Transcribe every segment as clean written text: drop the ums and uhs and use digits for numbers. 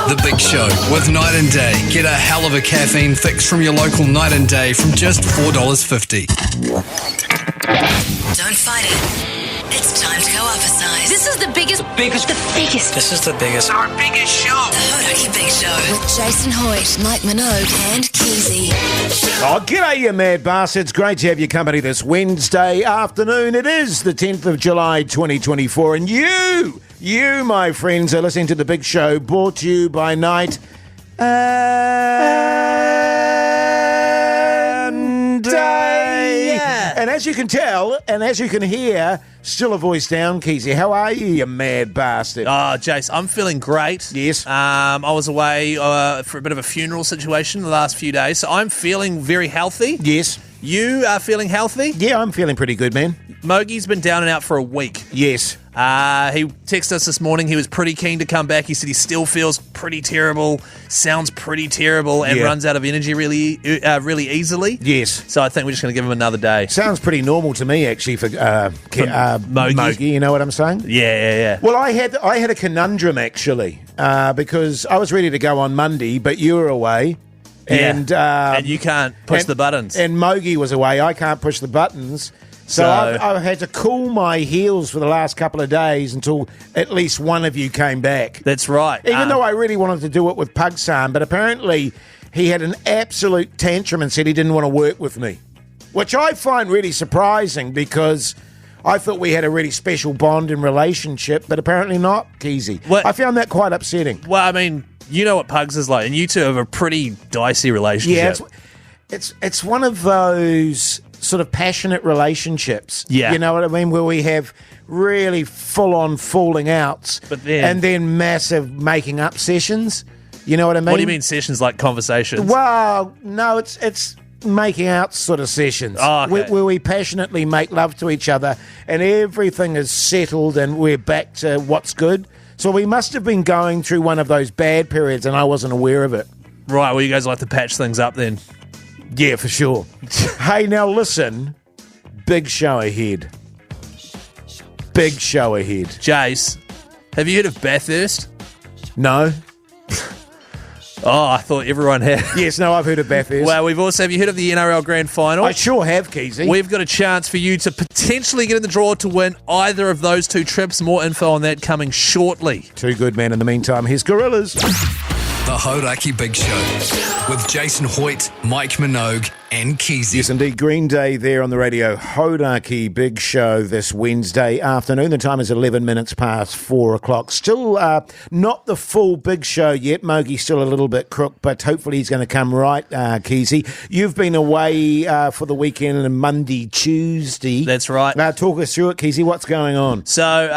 The Big Show with Night and Day. Get a hell of a caffeine fix from your local Night and Day from just $4.50. Don't fight it. It's time to go up a size. This is the biggest. This is the biggest. Our biggest show. The Hodaki Big Show with Jason Hoyt, Mike Minogue and Keyzie. Oh, g'day, you mad bastards. Great to have your company this Wednesday afternoon. It is the 10th of July, 2024, and you, my friends, are listening to The Big Show, brought to you by Night and Day. Yeah. And as you can tell, and as you can hear, still a voice down, Keyzie. How are you mad bastard? Oh, Jase, I'm feeling great. Yes. I was away for a bit of a funeral situation the last few days, so I'm feeling very healthy. Yes. You are feeling healthy? Yeah, I'm feeling pretty good, man. Mogi's been down and out for a week. Yes. He texted us this morning. He was pretty keen to come back. He said he still feels pretty terrible, sounds pretty terrible, and runs out of energy really easily. Yes. So I think we're just going to give him another day. Sounds pretty normal to me, actually, for Mogi. You know what I'm saying? Yeah. Well, I had a conundrum, actually, because I was ready to go on Monday, but you were away. And you can't push the buttons. And Mogi was away. I can't push the buttons. So I've had to cool my heels for the last couple of days until at least one of you came back. That's right. Even though I really wanted to do it with Pug-San, but apparently he had an absolute tantrum and said he didn't want to work with me, which I find really surprising because I thought we had a really special bond and relationship, but apparently not, Keyzie. I found that quite upsetting. Well, I mean, you know what Pugs is like, and you two have a pretty dicey relationship. Yeah, it's one of those sort of passionate relationships. Yeah. You know what I mean? Where we have really full-on falling outs and then massive making up sessions. You know what I mean? What do you mean sessions, like conversations? Well, no, it's making out sort of sessions. Oh, okay. where we passionately make love to each other and everything is settled and we're back to what's good. So we must have been going through one of those bad periods and I wasn't aware of it. Right, well, you guys like to patch things up then. Yeah, for sure. Hey, now listen. Big show ahead. Big show ahead. Jase, have you heard of Bathurst? No? Oh, I thought everyone had. Yes, no, I've heard of Bathurst. Well, have you heard of the NRL Grand Final? I sure have, Keyzie. We've got a chance for you to potentially get in the draw to win either of those two trips. More info on that coming shortly. Too good, man. In the meantime, here's Gorillas. The Hodaki Big Show with Jason Hoyt, Mike Minogue and Keyzie. Yes, indeed. Green Day there on the radio. Hodaki Big Show this Wednesday afternoon. The time is 11 minutes past 4 o'clock. Still not the full Big Show yet. Mogi's still a little bit crook, but hopefully he's going to come right, Keyzie. You've been away for the weekend on Monday, Tuesday. That's right. Talk us through it, Keyzie. What's going on? So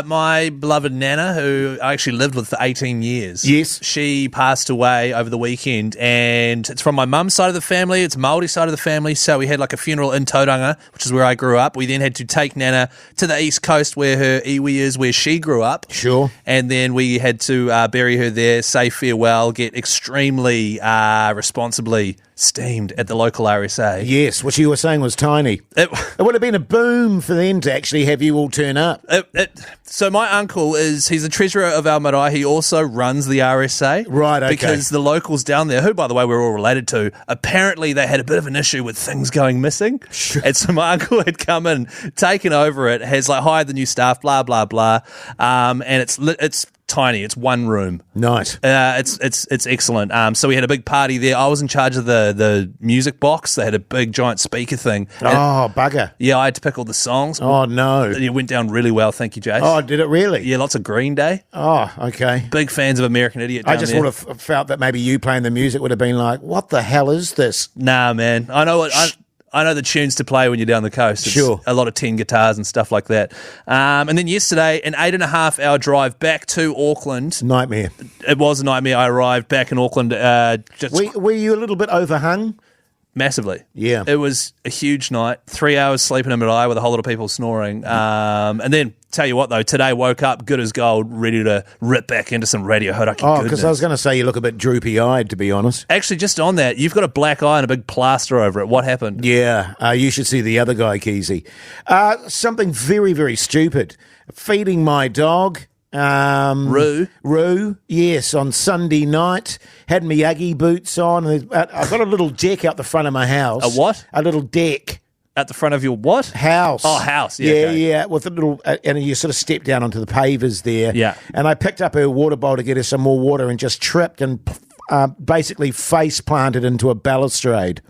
my beloved Nana, who I actually lived with for 18 years. Yes. She passed away over the weekend, and it's from my mum's side of the family. It's Māori side of the family, so we had like a funeral in Tauranga, which is where I grew up. We then had to take Nana to the East Coast where her iwi is, where she grew up. Sure. And then we had to bury her there, say farewell, get extremely responsibly steamed at the local RSA. Yes, which you were saying was tiny. It would have been a boom for them to actually have you all turn up. So my uncle he's the treasurer of our marae. He also runs the RSA. Right, okay. Because the locals down there, who, by the way, we're all related to, apparently they had a bit of an issue with things going missing. Sure. And so my uncle had come in, taken over it, has like hired the new staff, blah, blah, blah. And it's tiny. It's one room. Nice. It's excellent. So we had a big party there. I was in charge of the music box. They had a big giant speaker thing. Oh, bugger. Yeah, I had to pick all the songs. Oh, no. It went down really well. Thank you, Jase. Oh, did it really? Yeah, lots of Green Day. Oh, okay. Big fans of American Idiot down I just there. would have felt that maybe you playing the music would have been like, what the hell is this? Nah, man. I know the tunes to play when you're down the coast. It's sure. A lot of 10 guitars and stuff like that. And then yesterday, an 8.5-hour drive back to Auckland. Nightmare. It was a nightmare. I arrived back in Auckland. Were you a little bit overhung? Massively. Yeah. It was a huge night. 3 hours sleeping in Marae with a whole lot of people snoring. And then, tell you what though, today woke up good as gold, ready to rip back into some Radio Hodaki goodness. Because I was going to say you look a bit droopy-eyed, to be honest. Actually, just on that, you've got a black eye and a big plaster over it. What happened? Yeah, you should see the other guy, Keyzie. Something very, very stupid. Feeding my dog. Roo, yes, on Sunday night. Had my Uggy boots on. I've got a little deck out the front of my house. A what? A little deck. At the front of your what? House. Oh, house. Yeah, Yeah, okay. yeah. With a little, and you sort of step down onto the pavers there. Yeah. And I picked up her water bowl to get her some more water and just tripped and basically face planted into a balustrade.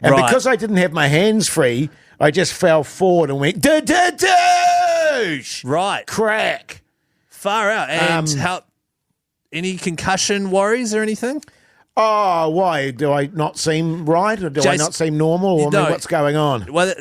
And Right. because I didn't have my hands free, I just fell forward and went, doosh! Right. Crack. Far out. And how? Any concussion worries or anything? Oh, why? Do I not seem right, or do I Jase, not seem normal? Or I no. mean, what's going on? Well,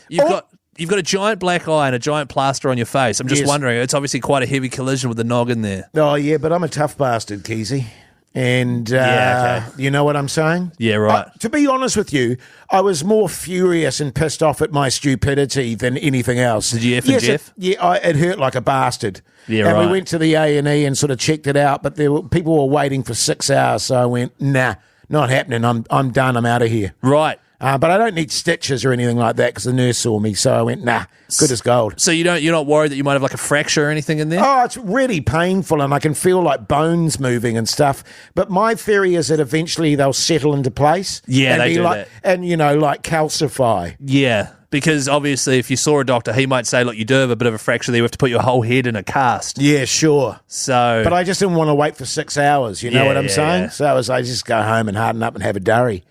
you've got a giant black eye and a giant plaster on your face. I'm just Yes. wondering. It's obviously quite a heavy collision with the noggin there. Oh, yeah, but I'm a tough bastard, Keyzie. And Yeah, you know what I'm saying? Yeah, right. To be honest with you, I was more furious and pissed off at my stupidity than anything else. Did you F and Jeff? It hurt like a bastard. Yeah, and right. we went to the A&E and sort of checked it out, but people were waiting for 6 hours, so I went, nah, not happening. I'm done. I'm out of here. Right. But I don't need stitches or anything like that because the nurse saw me, so I went, nah, good as gold. So you're not worried that you might have like a fracture or anything in there? Oh, it's really painful, and I can feel like bones moving and stuff. But my theory is that eventually they'll settle into place. Yeah, and they be do like, that. And, like calcify. Yeah, because obviously if you saw a doctor, he might say, look, you do have a bit of a fracture there. You have to put your whole head in a cast. Yeah, sure. So, But I just didn't want to wait for 6 hours. You know Yeah, what I'm yeah, saying? yeah. So I just go home and harden up and have a durry.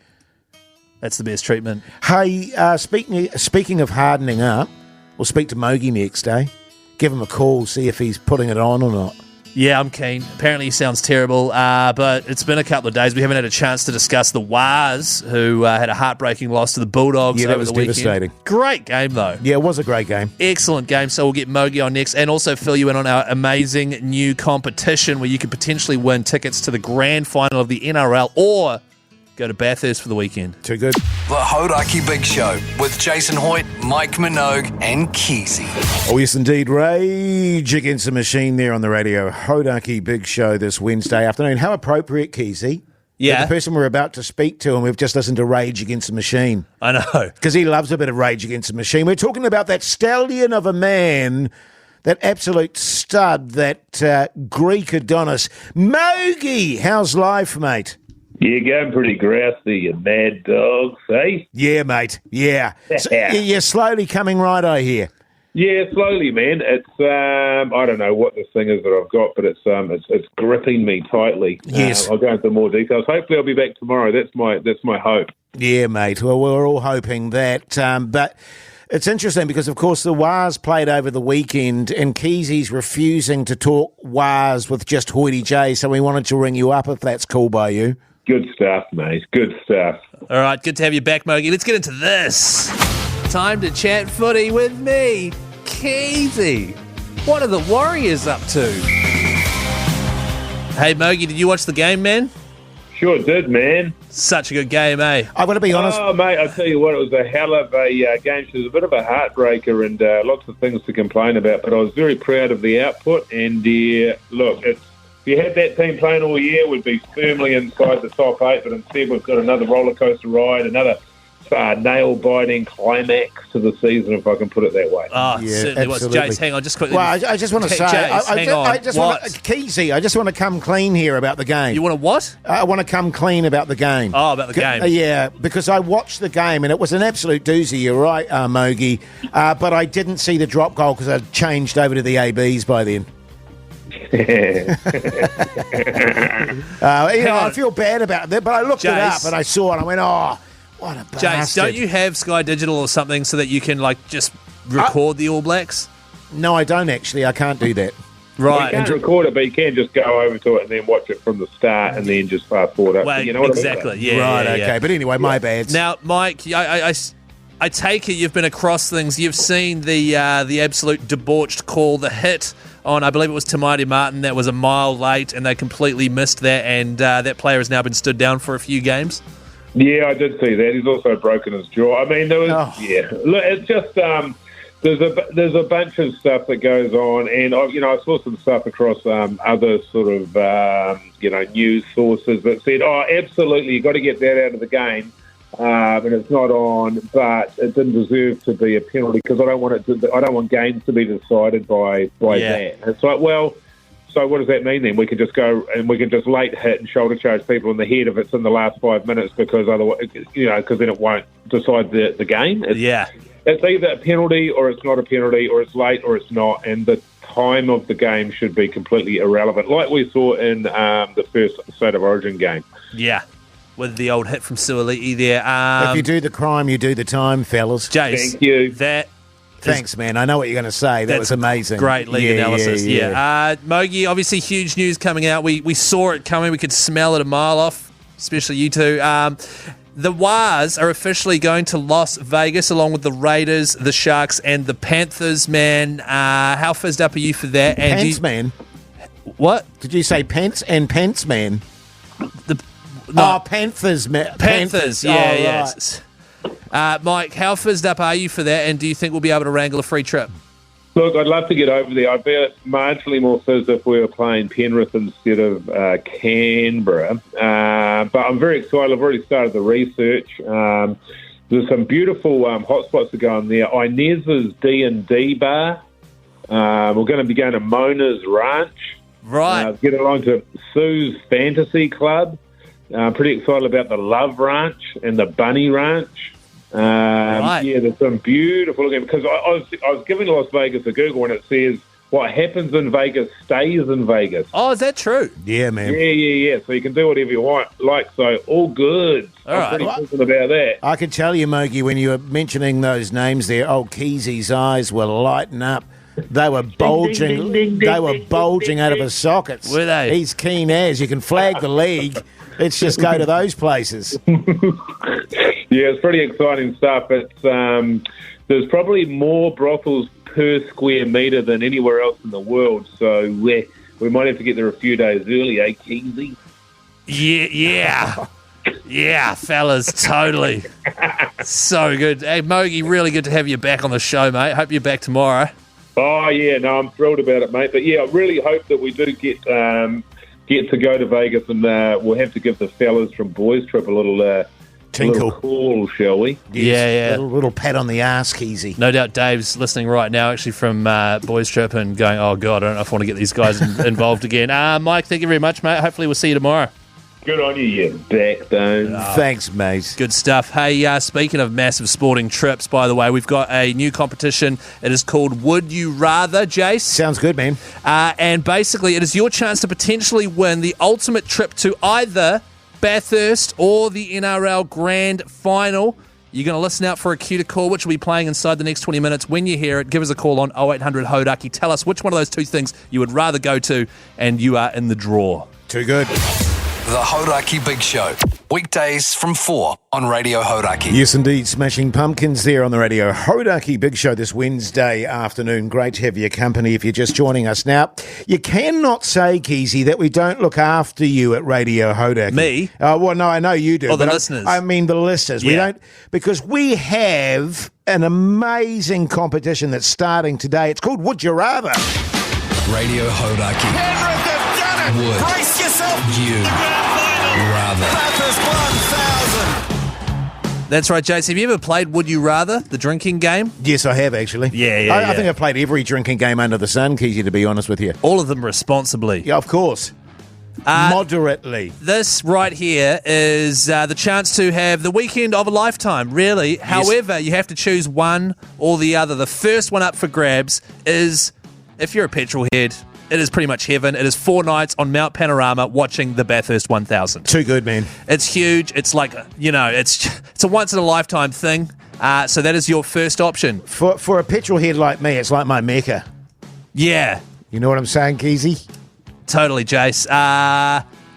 that's the best treatment. Hey, speaking of hardening up, we'll speak to Mogi next, eh? Give him a call, see if he's putting it on or not. Yeah, I'm keen. Apparently he sounds terrible, but it's been a couple of days. We haven't had a chance to discuss the Waz, who had a heartbreaking loss to the Bulldogs Yeah, that over was the weekend. devastating. Great game, though. Yeah, it was a great game. Excellent game. So we'll get Mogi on next and also fill you in on our amazing new competition where you could potentially win tickets to the grand final of the NRL or go to Bathurst for the weekend. Too good. The Hodaki Big Show with Jason Hoyt, Mike Minogue, and Keyzie. Oh, yes, indeed. Rage Against the Machine there on the radio. Hodaki Big Show this Wednesday afternoon. How appropriate, Keyzie. Yeah. The person we're about to speak to, and we've just listened to Rage Against the Machine. I know. Because he loves a bit of Rage Against the Machine. We're talking about that stallion of a man, that absolute stud, that Greek Adonis. Mogi, how's life, mate? Yeah, going pretty grousey, you mad dogs, eh? Yeah, mate. Yeah. So you're slowly coming right, I hear. Yeah, slowly, man. It's I don't know what this thing is that I've got, but it's gripping me tightly. Yes. I'll go into more details. Hopefully, I'll be back tomorrow. That's my hope. Yeah, mate. Well, we're all hoping that. But it's interesting because, of course, the Waz played over the weekend and Keyzie's refusing to talk Waz with just Hoity J, so we wanted to ring you up if that's cool by you. Good stuff, mate. Good stuff. All right, good to have you back, Mogi. Let's get into this. Time to chat footy with me, Keyzie. What are the Warriors up to? Hey, Mogi, did you watch the game, man? Sure did, man. Such a good game, eh? I've got to be honest. Oh, mate, I'll tell you what, it was a hell of a game. It was a bit of a heartbreaker and lots of things to complain about, but I was very proud of the output. And, look, if you had that team playing all year, we'd be firmly inside the top 8, but instead we've got another roller coaster ride, another nail-biting climax to the season, if I can put it that way. Oh, Yeah, certainly was. absolutely. Jase, hang on, just quickly. Well, I just want to say, Jase, hang on. I just want What? Keyzie, I just want to come clean here about the game. You want to what? I want to come clean about the game. Oh, about the game. Yeah, because I watched the game and it was an absolute doozy. You're right, Mogi. But I didn't see the drop goal because I'd changed over to the ABs by then. I feel bad about it, but I looked it up Jase. and I saw it and I went, oh, what a bastard. Jase, don't you have Sky Digital or something so that you can, just record the All Blacks? No, I don't actually. I can't do that. Right. You can't record it, but you can just go over to it and then watch it from the start and then just fast forward up. Well, You know what exactly. I mean? Yeah, Right, yeah, okay. yeah. But anyway, my bad. Now, Mike, I take it you've been across things. You've seen the absolute debauched call, the hit on, I believe it was Tamati Martin, that was a mile late, and they completely missed that, and that player has now been stood down for a few games. Yeah, I did see that. He's also broken his jaw. I mean, there was, Look, it's just there's a bunch of stuff that goes on, and I saw some stuff across other sort of news sources that said, oh, absolutely, you got to get that out of the game. And it's not on, but it didn't deserve to be a penalty because I don't want games to be decided by that. It's like, well, So what does that mean then? We can just go and we can just late hit and shoulder charge people in the head if it's in the last 5 minutes because otherwise, because then it won't decide the game. It's either a penalty or it's not a penalty or it's late or it's not, and the time of the game should be completely irrelevant, like we saw in the first State of Origin game. Yeah, with the old hit from Suoliti there. If you do the crime, you do the time, fellas. Jase, thank you. Thanks, man. I know what you're going to say. That was amazing. Great league analysis. Yeah. Mogi, obviously huge news coming out. We saw it coming. We could smell it a mile off, especially you two. The Wars are officially going to Las Vegas along with the Raiders, the Sharks, and the Panthers, man. How fizzed up are you for that? Pants, man. What? Did you say pants and pants, man? Panthers, man. Panthers, yeah, yes. Mike, how fizzed up are you for that, and do you think we'll be able to wrangle a free trip? Look, I'd love to get over there. I'd be marginally more fizzed if we were playing Penrith instead of Canberra. But I'm very excited. I've already started the research. There's some beautiful hotspots to go on there. Inez's D&D bar. We're going to be going to Mona's Ranch. Right. Get along to Sue's Fantasy Club. Pretty excited about the Love Ranch and the Bunny Ranch. Right. Yeah, there's some beautiful looking, because I was giving Las Vegas a Google and it says what happens in Vegas stays in Vegas. Oh, is that true? Yeah, man. Yeah. So you can do whatever you want, so all good. I'm pretty confident about that. I can tell you, Mogi, when you were mentioning those names there, old Keezie's eyes were lighting up. They were bulging. They were bulging out of his sockets. Were they? He's keen as. You can flag the league. Let's just go to those places. Yeah, it's pretty exciting stuff. It's there's probably more brothels per square metre than anywhere else in the world. So we might have to get there a few days early, Keyzie? Yeah, fellas, totally. So good. Hey, Mogi, really good to have you back on the show, mate. Hope you're back tomorrow. Oh, yeah, no, I'm thrilled about it, mate. But, yeah, I really hope that we do get to go to Vegas, and we'll have to give the fellas from Boys Trip a little tinkle call, shall we? Yes, yeah. Little pat on the ass, Keyzie. No doubt Dave's listening right now, actually, from Boys Trip and going, oh, God, I don't know if I want to get these guys involved again. Mike, thank you very much, mate. Hopefully we'll see you tomorrow. Good on you, you backbone. Thanks, mate. Good stuff. Hey, speaking of massive sporting trips, by the way, we've got a new competition. It is called Would You Rather, Jase? Sounds good, man. And basically, it is your chance to potentially win the ultimate trip to either Bathurst or the NRL Grand Final. You're going to listen out for a cue to call, which will be playing inside the next 20 minutes. When you hear it, give us a call on 0800 Hodaki. Tell us which one of those two things you would rather go to, and you are in the draw. Too good. The Hodaki Big Show. Weekdays from 4 on Radio Hodaki. Yes, indeed. Smashing Pumpkins there on the Radio Hodaki Big Show this Wednesday afternoon. Great to have your company if you're just joining us. Now, you cannot say, Keyzie, that we don't look after you at Radio Hodaki. Me? Well, no, I know you do. Or the listeners. I mean the listeners. Yeah. We don't, because we have an amazing competition that's starting today. It's called Would You Rather? Radio Hodaki. Penrith have done it! Would Brace yourself! you rather? Bathurst 1000! That's right, Jase. Have you ever played Would You Rather, the drinking game? Yes, I have, actually. Yeah. I think I've played every drinking game under the sun, Keyzie, to be honest with you. All of them responsibly. Yeah, of course. Moderately. This right here is the chance to have the weekend of a lifetime, really. Yes. However, you have to choose one or the other. The first one up for grabs is, if you're a petrol head, it is pretty much heaven. It is 4 nights on Mount Panorama watching the Bathurst 1000. Too good, man. It's huge. It's like, it's a once-in-a-lifetime thing. So that is your first option. For a petrol head like me, it's like my mecca. Yeah, You know what I'm saying, Keyzie? totally, Jase.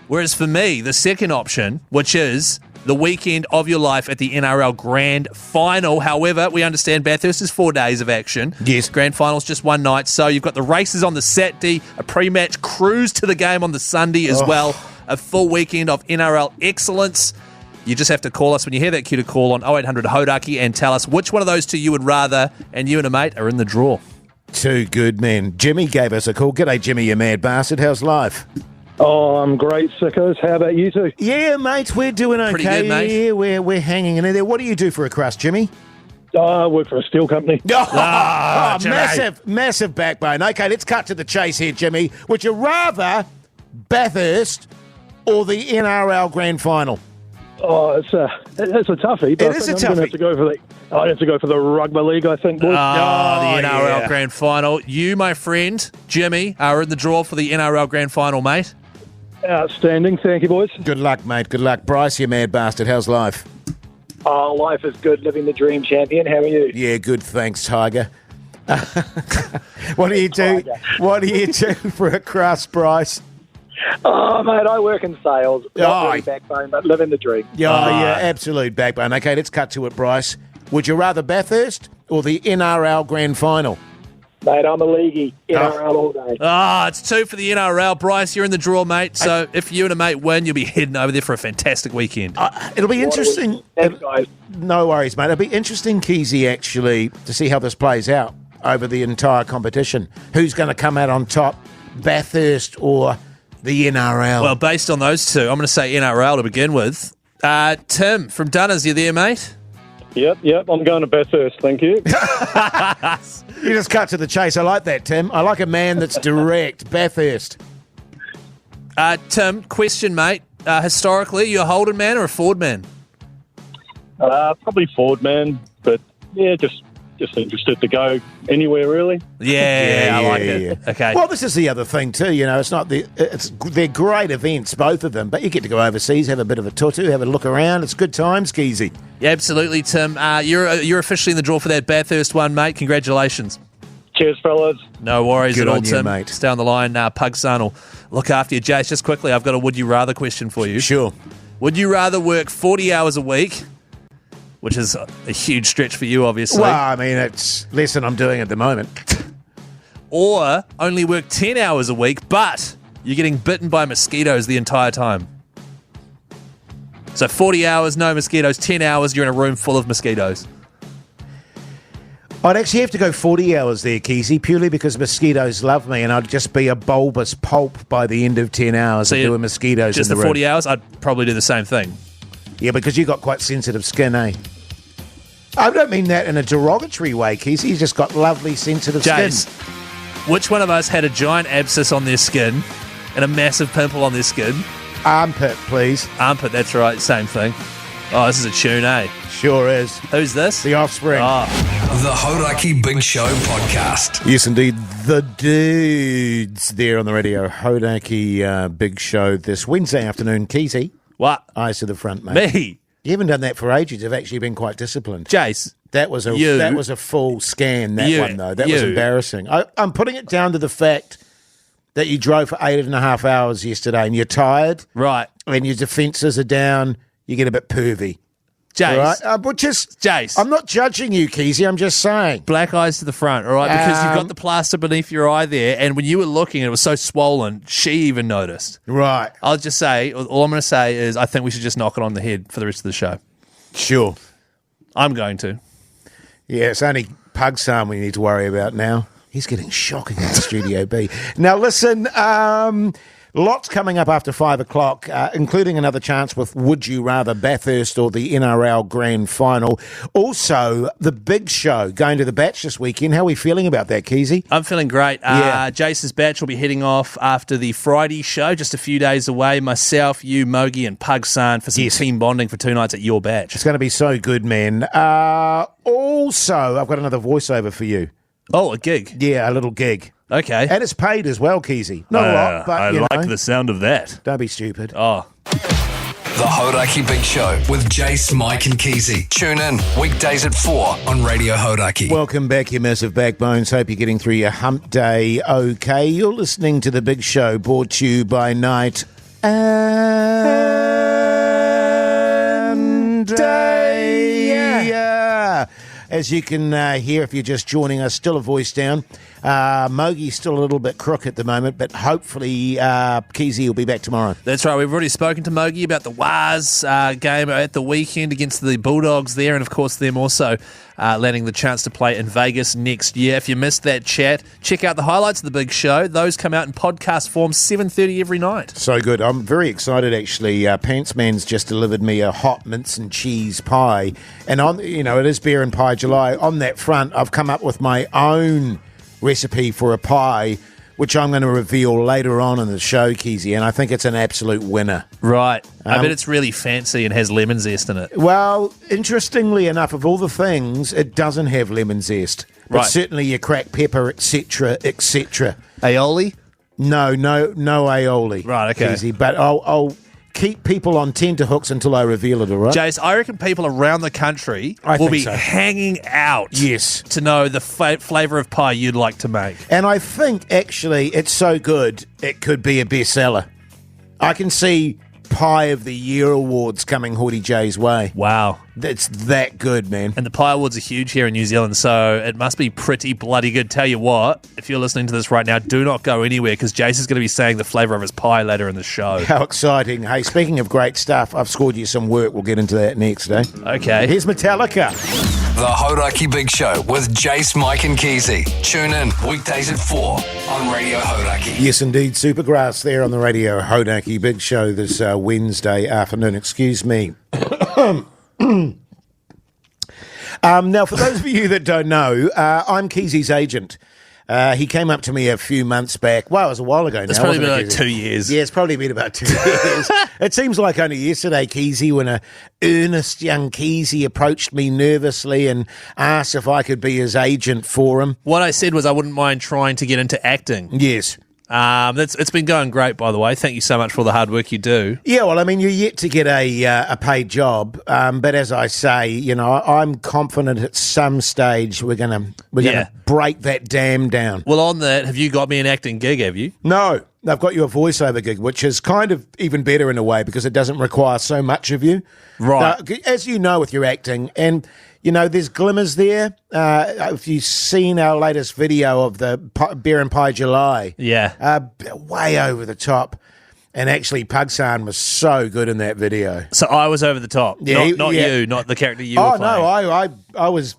Whereas for me, the second option, which is the weekend of your life at the NRL Grand Final. However, we understand Bathurst is 4 days of action. Yes. Grand Final's just one night. So you've got the races on the Saturday, a pre-match cruise to the game on the Sunday as well. A full weekend of NRL excellence. You just have to call us when you hear that cue to call on 0800 Hodaki and tell us which one of those two you would rather, and you and a mate are in the draw. Too good, man. Jimmy gave us a call. G'day, Jimmy, you mad bastard. How's life? Oh, I'm great, sickos. How about you two? Yeah, mate, we're doing okay. Pretty good, mate. Yeah, we're hanging in there. What do you do for a crust, Jimmy? I work for a steel company. Massive backbone. Okay, let's cut to the chase here, Jimmy. Would you rather Bathurst or the NRL Grand Final? Oh, it's a toughie. But It is a I'm going to have toughie. to go for the rugby league, I think, boys. The NRL yeah. Grand Final. You, my friend, Jimmy, are in the draw for the NRL Grand Final, mate. Outstanding. Thank you, boys. Good luck, mate. Good luck. Bryce, you mad bastard. How's life? Oh, life is good, living the dream, champion. How are you? Yeah, good, thanks, Tiger. What do you do? What do you do for a crust, Bryce? Oh, mate, I work in sales. Not really backbone, but living the dream. Yeah, absolute backbone. Okay, let's cut to it, Bryce. Would you rather Bathurst or the NRL Grand Final? Mate, I'm a leaguey. NRL all day. It's 2 for the NRL. Bryce, you're in the draw, mate. So if you and a mate win, you'll be heading over there for a fantastic weekend. It'll be interesting. Thanks, guys. No worries, mate. It'll be interesting, Keyzie, actually, to see how this plays out over the entire competition. Who's going to come out on top, Bathurst or the NRL? Well, based on those two, I'm going to say NRL to begin with. Tim from Dunners, you there, mate? Yep. I'm going to Bathurst. Thank you. You just cut to the chase. I like that, Tim. I like a man that's direct. Bathurst. Tim, question, mate. Historically, you a Holden man or a Ford man? Probably Ford, man. But, yeah, just interested to go anywhere, really. Yeah, I like it. Yeah. Okay. Well, this is the other thing too. You know, they're great events, both of them. But you get to go overseas, have a bit of a tutu, have a look around. It's good times, Keyzie. Yeah, absolutely, Tim. You're officially in the draw for that Bathurst one, mate. Congratulations. Cheers, fellas. No worries Good at all, on you, Tim. mate. Stay on the line. Pug-San will look after you. Jase, just quickly, I've got a would you rather question for you. Sure. Would you rather work 40 hours a week, which is a huge stretch for you, obviously, Well, I mean, it's less than I'm doing at the moment. or only work 10 hours a week, but you're getting bitten by mosquitoes the entire time? So 40 hours, no mosquitoes. 10 hours, you're in a room full of mosquitoes. I'd actually have to go 40 hours there, Keyzie, purely because mosquitoes love me, and I'd just be a bulbous pulp by the end of 10 hours So of doing mosquitoes Just in the the 40 room. hours, I'd probably do the same thing. Yeah, because you got quite sensitive skin, eh? I don't mean that in a derogatory way, Keyzie. You just got lovely, sensitive Jase, skin. which one of us had a giant abscess on their skin and a massive pimple on their skin? Armpit, please. Armpit, that's right, same thing. Oh, this is a tune, eh? Sure is. Who's this? The Offspring. Oh, The Hodaki Big Show podcast. Yes, indeed. The dudes there on the radio. Hodaki Big Show this Wednesday afternoon. Keyzie, what? eyes to the front, mate. Me? You haven't done that for ages. You've actually been quite disciplined. Jase? That was a full scan, that You. one, though. That was embarrassing. I'm putting it down to the fact that you drove for 8.5 hours yesterday and you're tired. Right. And your defences are down. You get a bit pervy. Jase? All right? Jase? I'm not judging you, Keyzie. I'm just saying. Black eyes to the front, all right? Because you've got the plaster beneath your eye there, and when you were looking and it was so swollen, she even noticed. Right. I'll just say, all I'm going to say is I think we should just knock it on the head for the rest of the show. Sure. I'm going to. Yeah, it's only Pug-San we need to worry about now. He's getting shocking at Studio B. Now, listen, lots coming up after 5 o'clock, including another chance with Would You Rather Bathurst or the NRL Grand Final. Also, the big show going to the Batch this weekend. How are we feeling about that, Keyzie? I'm feeling great. Yeah. Jase's batch will be heading off after the Friday show, just a few days away. Myself, you, Mogi, and Pug-San for some team bonding for 2 nights at your batch. It's going to be so good, man. Also, I've got another voiceover for you. Oh, a gig. Yeah, a little gig. Okay. And it's paid as well, Keyzie. Not a lot, but I you like know. the sound of that. Don't be stupid. Oh. The Hodaki Big Show with Jase, Mike, and Keyzie. Tune in weekdays at 4 on Radio Hodaki. Welcome back, you massive backbones. Hope you're getting through your hump day okay. You're listening to The Big Show, brought to you by Night and Day. As you can hear if you're just joining us, still a voice down. Mogi's still a little bit crook at the moment, but hopefully Keyzie will be back tomorrow. That's right. We've already spoken to Mogi about the Waz game at the weekend against the Bulldogs there, and of course them also landing the chance to play in Vegas next year. If you missed that chat, check out the highlights of the big show. Those come out in podcast form 7:30 every night. So good. I'm very excited, actually. Pants Man's just delivered me a hot mince and cheese pie, and it is beer and pie July. On that front, I've come up with my own recipe for a pie, which I'm going to reveal later on in the show, Keyzie, and I think it's an absolute winner. Right. I bet it's really fancy and has lemon zest in it. Well, interestingly enough, of all the things, it doesn't have lemon zest. But Right. certainly your cracked pepper, etc., etc. Aioli? No aioli. Right, okay. Keyzie, but I'll keep people on tenterhooks until I reveal it, all right? Jase, I reckon people around the country I will think be so. hanging out Yes. to know the flavour of pie you'd like to make. And I think, actually, it's so good, it could be a bestseller. I can see Pie of the Year awards coming Hoodie J's way. Wow. It's that good, man. And the pie awards are huge here in New Zealand, so it must be pretty bloody good. Tell you what, if you're listening to this right now, do not go anywhere because Jase is going to be saying the flavour of his pie later in the show. How exciting. Hey, speaking of great stuff, I've scored you some work. We'll get into that next, eh? Okay. Here's Metallica. The Hodaki Big Show with Jase, Mike and Keyzie. Tune in weekdays at 4 on Radio Hodaki. Yes, indeed. Supergrass there on the Radio Hodaki Big Show this Wednesday afternoon. Excuse me. Now, for those of you that don't know, I'm Keyzie's agent. He came up to me a few months back. Well, it was a while ago now. It's probably wasn't been it, like Keyzie? 2 years. Yeah, it's probably been about 2 years. It seems like only yesterday, Keyzie, when a earnest young Keyzie approached me nervously and asked if I could be his agent for him. What I said was I wouldn't mind trying to get into acting. Yes. It's been going great, by the way. Thank you so much for all the hard work you do. Yeah, well, I mean, you're yet to get a paid job, but as I say, you know, I'm confident at some stage we're gonna break that dam down. Well, on that, have you got me an acting gig, have you? No, I've got you a voiceover gig, which is kind of even better in a way because it doesn't require so much of you. Right. As you know with your acting, and, you know, there's glimmers there. If you've seen our latest video of the Beer and Pie July, Yeah. way over the top. And actually, Pug-San was so good in that video. So I was over the top. Yeah, not yeah. you, not the character you were Oh, playing. no, I was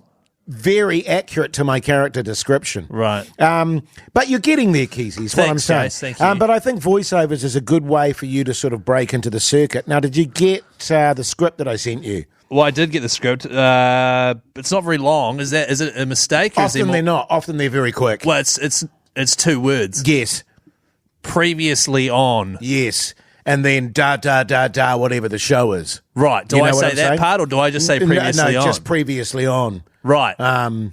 very accurate to my character description. Right. But you're getting there, Keyzie, is what I'm Thanks, saying. Jase, thank you. But I think voiceovers is a good way for you to sort of break into the circuit. Now, did you get the script that I sent you? Well, I did get the script. It's not very long. Is it a mistake? Or is Often they're not. Often they're very quick. Well, it's 2 words. Yes. Previously on. Yes. And then da, whatever the show is. Right. Do You I know what say I'm that saying? part or do I just say previously no, on? just previously on. Right. Okay.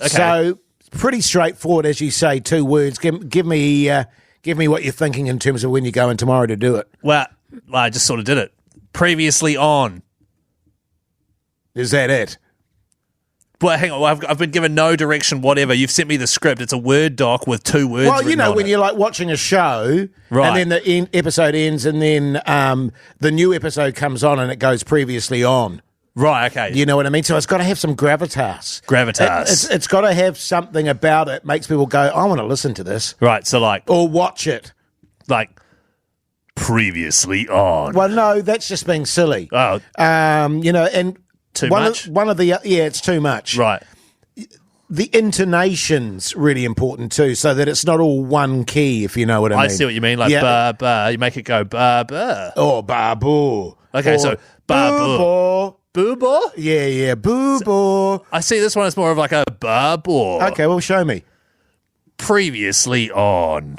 Okay. So pretty straightforward, as you say, 2 words. Give me what you're thinking in terms of when you're going tomorrow to do it. Well, I just sort of did it. Previously on. Is that it? Well, hang on. I've been given no direction, whatever. You've sent me the script. It's a Word doc with 2 words. Well, you written know, on when it. you're like watching a show, Right. and then the episode ends, and then the new episode comes on, and it goes previously on. Right, okay. You know what I mean? So it's got to have some gravitas. Gravitas. It's got to have something about it makes people go, I want to listen to this Right, so or watch it. like previously on. Well, no, that's just being silly. Oh, You know, and Too one much? Of, one of the yeah, it's too much. right. The intonation's really important too, so that it's not all one key. If you know what I mean. I see what you mean. Like, Yeah. ba. You make it go, ba. Or babu. Okay, Or so babu. boo-boo. Boo-boo? Yeah, boo-boo. I see this one as more of like a ba-boo. Okay, well, show me. Previously on.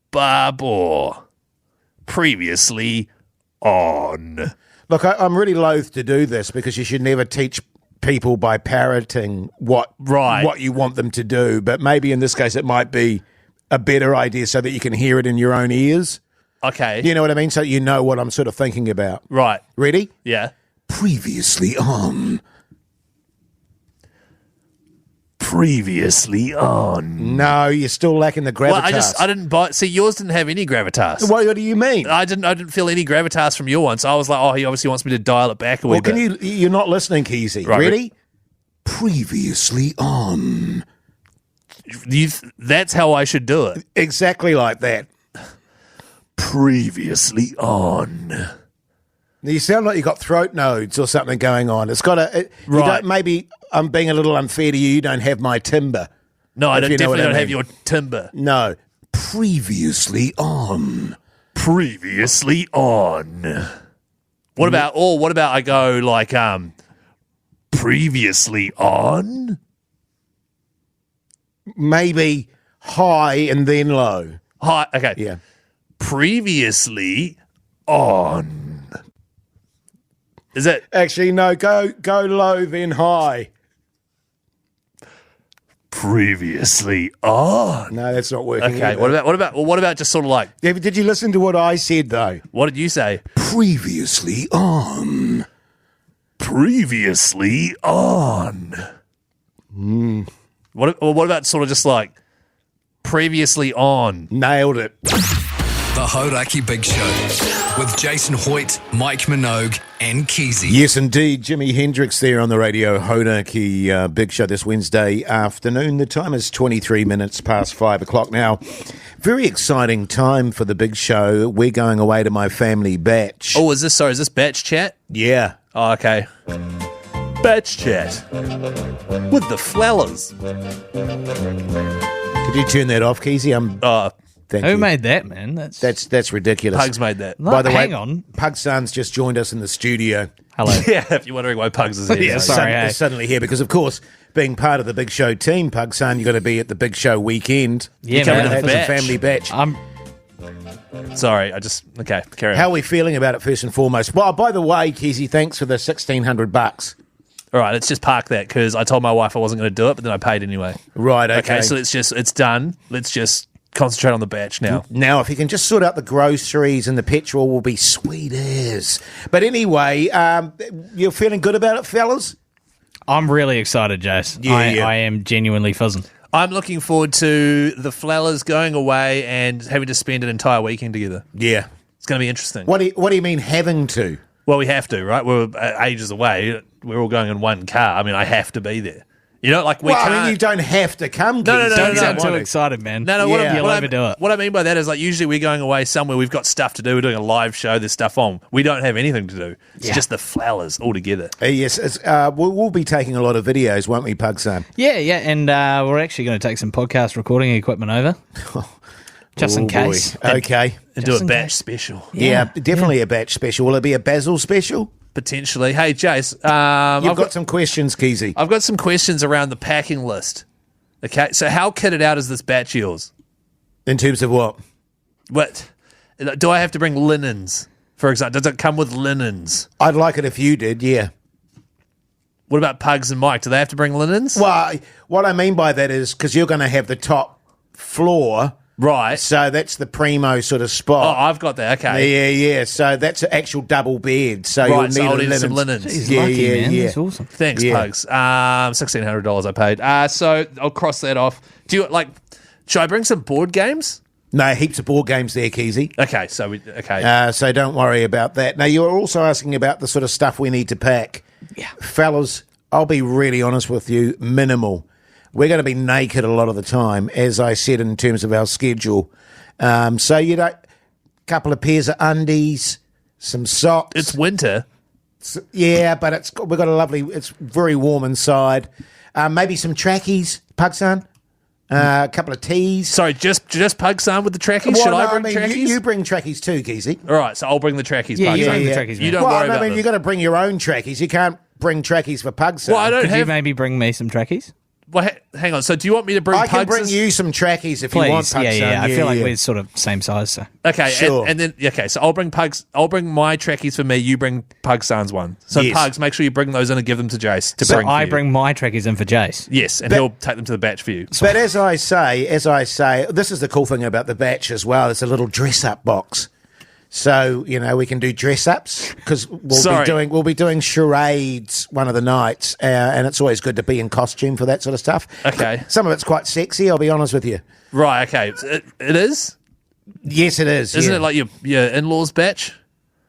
Ba-boo. Previously on. Look, I'm really loath to do this because you should never teach people by parroting what you want them to do. But maybe in this case, it might be a better idea so that you can hear it in your own ears. Okay. You know what I mean? So you know what I'm sort of thinking about. Right. Ready? Yeah. Previously on. Previously on. No, you're still lacking the gravitas. Well, I didn't buy. See, yours didn't have any gravitas. What do you mean? I didn't feel any gravitas from your one, so I was like, oh, he obviously wants me to dial it back a wee Well, bit. you're not listening, Keyzie. Right, Ready? Previously on. That's how I should do it. Exactly like that. Previously on. You sound like you got throat nodes or something going on. It's got a. Right. Maybe I'm being a little unfair to you. You don't have my timber. No, I If you know what definitely I don't have mean. your timber. No. Previously on. Previously on. What about I go like Previously on? Maybe high and then low. High. Okay. Yeah. Previously on. Is it? Actually, no, go low, then high. Previously on. No, that's not working. Okay. either. What about just sort of like, Yeah, but did you listen to what I said, though? what did you say? Previously on. Previously on. What about sort of just like previously on? Nailed it. The Hodaki Big Show with Jason Hoyt, Mike Minogue, and Keyzie. Yes, indeed. Jimi Hendrix there on the radio. Hodaki Big Show this Wednesday afternoon. The time is 23 minutes past 5 o'clock now. Very exciting time for the Big Show. We're going away to my family batch. Oh, is this batch chat? Yeah. Oh, okay. Batch chat with the flowers. Could you turn that off, Keyzie? Thank Who you. made that, man? That's ridiculous. Pugs made that. No, By the way, hang on. Pug-San's just joined us in the studio. Hello. Yeah, if you're wondering why Pugs is here. Yeah, so- sorry. Is suddenly here because, of course, being part of the Big Show team, Pug-San, you've got to be at the Big Show weekend. Yeah, You're coming man. to have Batch. a family batch. Sorry, carry on. How are we feeling about it first and foremost? Well, by the way, Keyzie, thanks for the $1,600. All right, let's just park that because I told my wife I wasn't going to do it, but then I paid anyway. Right, okay. Okay, so it's done. Let's just concentrate on the batch now. Now, if you can just sort out the groceries and the petrol will be sweet as. But anyway, you're feeling good about it, fellas? I'm really excited, Jase. Yeah. I am genuinely fizzing. I'm looking forward to the flowers going away and having to spend an entire weekend together. Yeah. It's going to be interesting. What do you mean having to? Well, we have to, right? We're ages away. We're all going in one car. I mean, I have to be there. You know, like we Well, can't. I mean, you don't have to come. No, Keyzie. no, Don't no, sound no, too no. excited, man. No, Yeah. You'll overdo it. What I mean by that is like usually we're going away somewhere, we've got stuff to do, we're doing a live show, there's stuff on. We don't have anything to do. It's just the flowers all together. Yes, we'll be taking a lot of videos, won't we, Pug-San? Yeah, and we're actually going to take some podcast recording equipment over. Just in Oh, case. boy. Okay. And do Just a in batch case. special. Yeah, definitely a batch special. Will it be a Basil special? Potentially. Hey, Jase, You've got some questions, Keyzie. I've got some questions around the packing list. Okay, so how kitted out is this batch yours? In terms of what? What? Do I have to bring linens, for example? Does it come with linens? I'd like it if you did, yeah. What about Pugs and Mike? Do they have to bring linens? Well, what I mean by that is because you're going to have the top floor, Right. so that's the primo sort of Oh, spot. I've got that. Okay. Yeah. So that's an actual double bed. So Right, you'll so need I'll a need some linen. linens. He's Yeah, lucky, yeah, man. yeah. That's awesome. Thanks, Yeah. Pugs. $1,600 I paid. So I'll cross that off. Do you should I bring some board games? No, heaps of board games there, Keyzie. Okay, So don't worry about that. Now, you were also asking about the sort of stuff we need to pack. Yeah. Fellas, I'll be really honest with you, minimal. We're going to be naked a lot of the time, as I said, in terms of our schedule. So a couple of pairs of undies, some socks. it's winter. Yeah, but we've got it's very warm inside. Maybe some trackies, Pug-San. A couple of tees. Sorry, just Pug-San with the trackies? Should I bring trackies? You bring trackies too, Geezy. All right, so I'll bring the trackies, Yeah, Pug-San. you bring the yeah. trackies, man. You don't Well, worry I about mean, them. you've got to bring your own trackies. You can't bring trackies for Pug-San. Well, I don't Could you have... maybe bring me some trackies? Well, hang on. So do you want me to bring I can Pugs? bring you some trackies if you want, Please. Pug-San. Yeah. I feel like we're sort of same size, so. Okay, Sure. and then so I'll bring Pugs. I'll bring my trackies for me. You bring Pug-San's one. So Yes. Pugs, make sure you bring those in and give them to Jace to So bring. I for you. bring my trackies in for Jace. Yes, and he'll take them to the batch for you. But as I say, this is the cool thing about the batch as well. It's a little dress-up box. So, we can do dress-ups because we'll be doing charades one of the nights, and it's always good to be in costume for that sort of stuff. Okay. Some of it's quite sexy, I'll be honest with you. Right. Okay. It is. Yes, it is. Isn't yeah. it like your in-laws batch?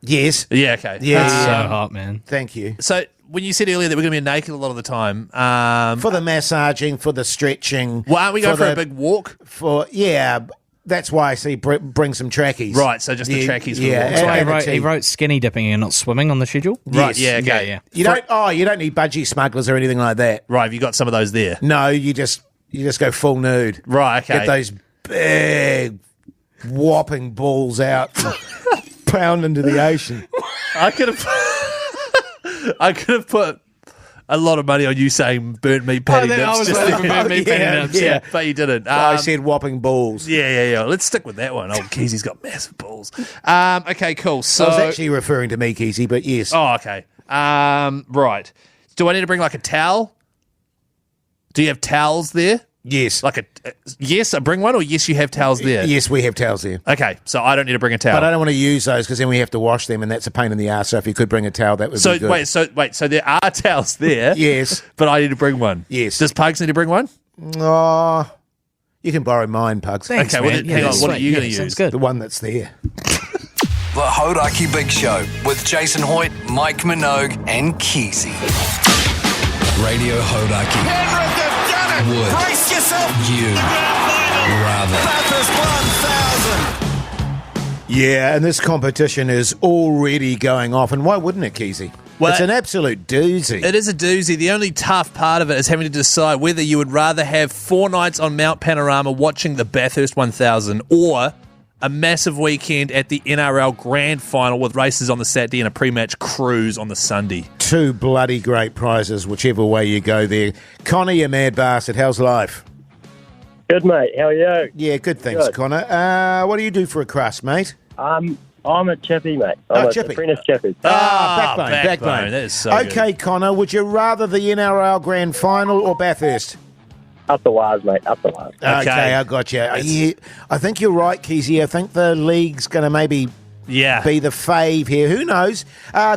Yes. Yeah. Okay. Yeah. So yeah. hot, man. Thank you. So when you said earlier that we're going to be naked a lot of the time, For the massaging, for the stretching. why aren't we going for a the- big walk? That's why I say bring some trackies. Right. So just the trackies. For the yeah, walk. That's why and a he tee. wrote skinny dipping and not swimming on the schedule. Right. Yes. Yeah. Okay. Yeah. You don't need budgie smugglers or anything like that. Right. Have you got some of those there? No, you just go full nude. Right. Okay. Get those big whopping balls out and pound into the ocean. I could have. I could have put a lot of money on you saying burnt meat patty nips. I was just waiting for burnt meat patty nips. yeah. but you didn't. I said whopping balls. Yeah. Let's stick with that one. Oh, Keyzie's got massive balls. Okay, cool. So I was actually referring to me, Keyzie, but yes. Oh, okay. Right. Do I need to bring like a towel? Do you have towels there? Yes. Like yes, I bring one, or yes, you have towels there? Yes, we have towels there. Okay, so I don't need to bring a towel. But I don't want to use those because then we have to wash them, and that's a pain in the ass. So if you could bring a towel, that would be good. So there are towels there. Yes. But I need to bring one. Yes. Does Pugs need to bring one? Oh, you can borrow mine, Pugs. Thanks, Okay, well, man. then, hang on. What are you going to Sounds use? good. The one that's there. The Hodaki Big Show with Jason Hoyt, Mike Minogue, and Keyzie. Radio Hodaki. Penrith have done it! Would Brace yourself! you rather? Bathurst 1000! Yeah, and this competition is already going off. And why wouldn't it, Keyzie? Well, it's an absolute doozy. It is a doozy. The only tough part of it is having to decide whether you would rather have 4 nights on Mount Panorama watching the Bathurst 1000 or a massive weekend at the NRL Grand Final with races on the Saturday and a pre-match cruise on the Sunday. 2 bloody great prizes, whichever way you go there. Connor, you mad bastard, how's life? Good, mate. How are you? Yeah, good, thanks, Good. Connor. What do you do for a crust, mate? I'm a chippy, mate. I'm a chippy. apprentice chippy. Backbone. That is so okay, good. Connor, would you rather the NRL Grand Final or Bathurst? Up the wires, mate. Up the wires. Okay, I got you. Yeah, I think you're right, Keyzie. I think the league's going to maybe be the fave here. Who knows?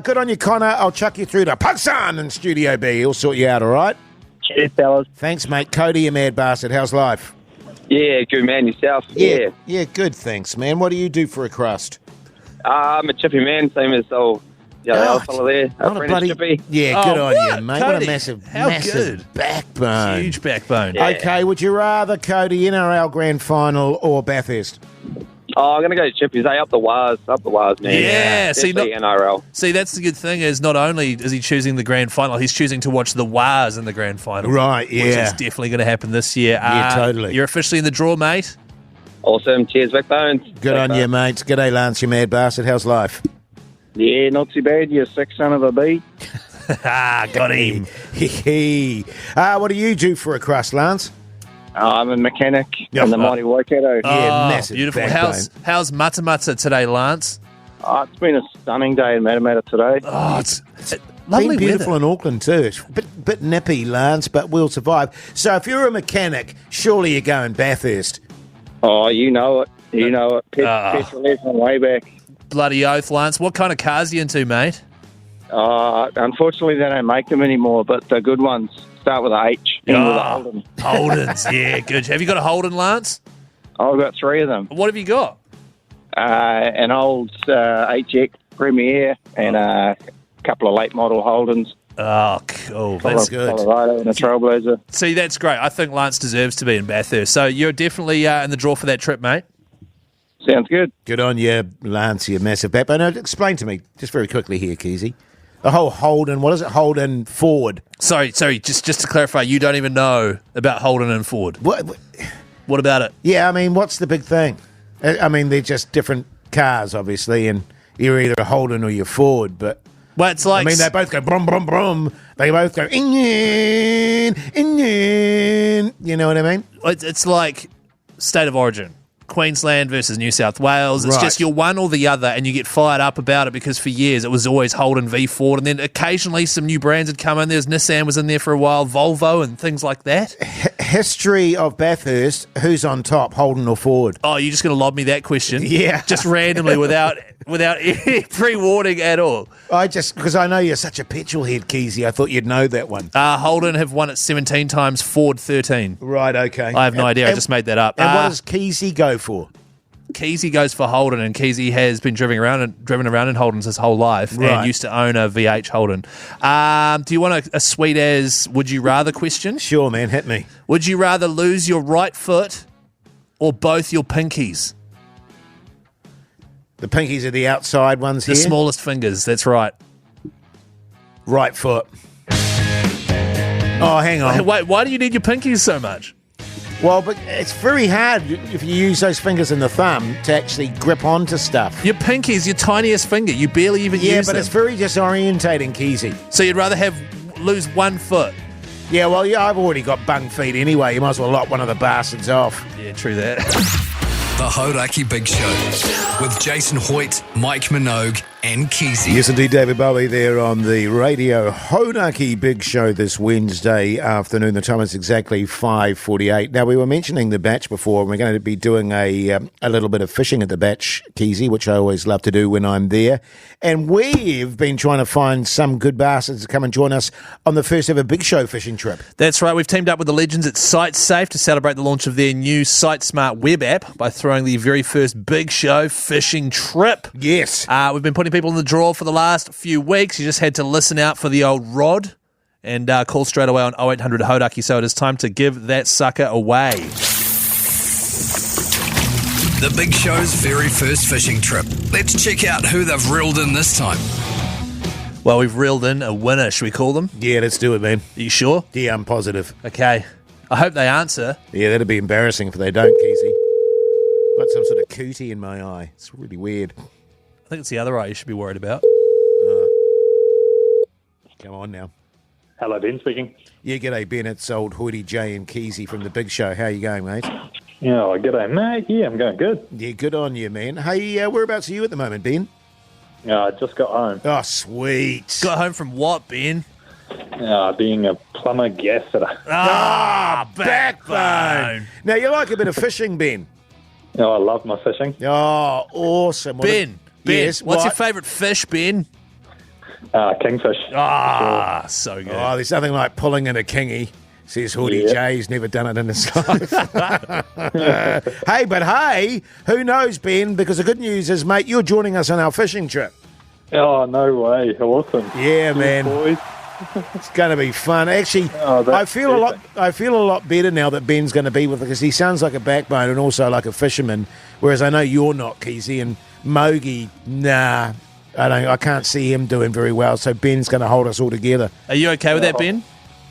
Good on you, Connor. I'll chuck you through to Pug-San in Studio B. He'll sort you out, all right? Cheers, fellas. Thanks, mate. Cody, you mad bastard. How's life? Yeah, good man. Yourself? Yeah, good, thanks, man. What do you do for a crust? I'm a chippy man, same as old fella there. Not a bloody chippy. Yeah, good on you, mate. What a Cody, massive good. backbone. Huge backbone. Yeah. Okay, would you rather, Cody, NRL Grand Final or Bathurst? Oh, I'm going to go chippies. Up the wires, man. Yeah, see, Especially NRL. See, that's the good thing is not only is he choosing the Grand Final, he's choosing to watch the Wars in the Grand Final. Right, yeah. Which is definitely going to happen this year. Yeah, totally. You're officially in the draw, mate. Awesome. Cheers, Backbones. Good on you, mates. G'day, Lance, you mad bastard. How's life? Yeah, not too bad. You sick son of a bee. Got him. What do you do for a crust, Lance? I'm a mechanic in the mighty Waikato. Yeah, massive Beautiful. backbone. How's Matamata today, Lance? It's been a stunning day in Matamata today. Oh, it's lovely been beautiful weather. in Auckland too. It's a bit nippy, Lance, but we'll survive. So if you're a mechanic, surely you're going Bathurst. Oh, you know it. You know it. Petrol is on way back. Bloody oath, Lance. What kind of cars are you into, mate? Unfortunately, they don't make them anymore, but the good ones start with a H. With a Holden. Holdens, yeah, good. Have you got a Holden, Lance? I've got 3 of them. What have you got? An old HX Premier and a couple of late model Holdens. Oh, cool. That's good. Colorado and a Trailblazer. See, that's great. I think Lance deserves to be in Bathurst. So you're definitely in the draw for that trip, mate. Sounds good. Good on you, Lance, you massive backbone. Now, explain to me, just very quickly here, Keyzie. The whole Holden, what is it? Holden Ford. Sorry. Just to clarify, you don't even know about Holden and Ford. What about it? Yeah, I mean, what's the big thing? I mean, they're just different cars, obviously, and you're either a Holden or you're Ford, but... Well, it's like... I mean, they both go brum, brum, brum. They both go in. You know what I mean? It's like state of origin. Queensland versus New South Wales. It's just you're one or the other, and you get fired up about it because for years it was always Holden v Ford, and then occasionally some new brands had come in. There's Nissan was in there for a while, Volvo and things like that. History of Bathurst, who's on top, Holden or Ford? Oh, you're just going to lob me that question? Yeah. Just randomly without any pre-warning at all. Because I know you're such a petrol head, Keyzie, I thought you'd know that one. Holden have won it 17 times, Ford 13. Right, okay. I have no idea. I just made that up. And what does Keyzie go for? Keyzie goes for Holden, and Keyzie has been driven around in Holdens his whole life and used to own a VH Holden. Do you want a sweet as would you rather question? Sure, man, hit me. Would you rather lose your right foot or both your pinkies? The pinkies are the outside ones the here? The smallest fingers, that's right. Right foot. Oh, hang on. Wait, why do you need your pinkies so much? Well, but it's very hard if you use those fingers and the thumb to actually grip onto stuff. Your pinky's your tiniest finger. You barely even use them. Yeah, but it's very disorientating, Keyzie. So you'd rather have lose 1 foot. Yeah, well, I've already got bung feet anyway. You might as well lock one of the bastards off. Yeah, true that. The Hodaki Big Show with Jason Hoyt, Mike Minogue, and Keyzie. Yes, indeed, David Bowie there on the Radio Hodaki Big Show this Wednesday afternoon. The time is exactly 5:48. Now, we were mentioning the Batch before, and we're going to be doing a little bit of fishing at the Batch, Keyzie, which I always love to do when I'm there. And we've been trying to find some good bastards to come and join us on the first ever Big Show fishing trip. That's right. We've teamed up with the legends at SightSafe to celebrate the launch of their new SightSmart web app by throwing the very first Big Show fishing trip. Yes. We've been putting people in the draw for the last few weeks. You just had to listen out for the old rod and call straight away on 0800 Hodaki. So it is time to give that sucker away. The Big Show's very first fishing trip. Let's check out who they've reeled in this time. Well, we've reeled in a winner, should we call them? Yeah, let's do it, man. Are you sure? Yeah, I'm positive. Okay. I hope they answer. Yeah, that'd be embarrassing if they don't, Keyzie. Got some sort of cootie in my eye. It's really weird. I think it's the other eye you should be worried about. Come on now. Hello, Ben speaking. Yeah, g'day, Ben. It's old Hoodie J and Keyzie from the Big Show. How you going, mate? Yeah, g'day, mate. Yeah, I'm going good. Yeah, good on you, man. Hey, whereabouts are you at the moment, Ben? I just got home. Oh, sweet. Got home from what, Ben? Being a plumber gas fitter. Backbone. Now, you like a bit of fishing, Ben? I love my fishing. Oh, awesome. Ben, yes, what's your what? favourite fish, Ben? Kingfish. So good. Oh, there's nothing like pulling in a kingy. Says Hoodie J. He's never done it in his life. Hey, who knows, Ben? Because the good news is, mate, you're joining us on our fishing trip. Oh, no way. Awesome. Yeah, man. Boys. It's going to be fun. Actually, I feel a lot better now that Ben's going to be with us because he sounds like a backbone and also like a fisherman. Whereas I know you're not, Keyzie, and Mogi. Nah, I can't see him doing very well. So Ben's going to hold us all together. Are you okay with that, Ben?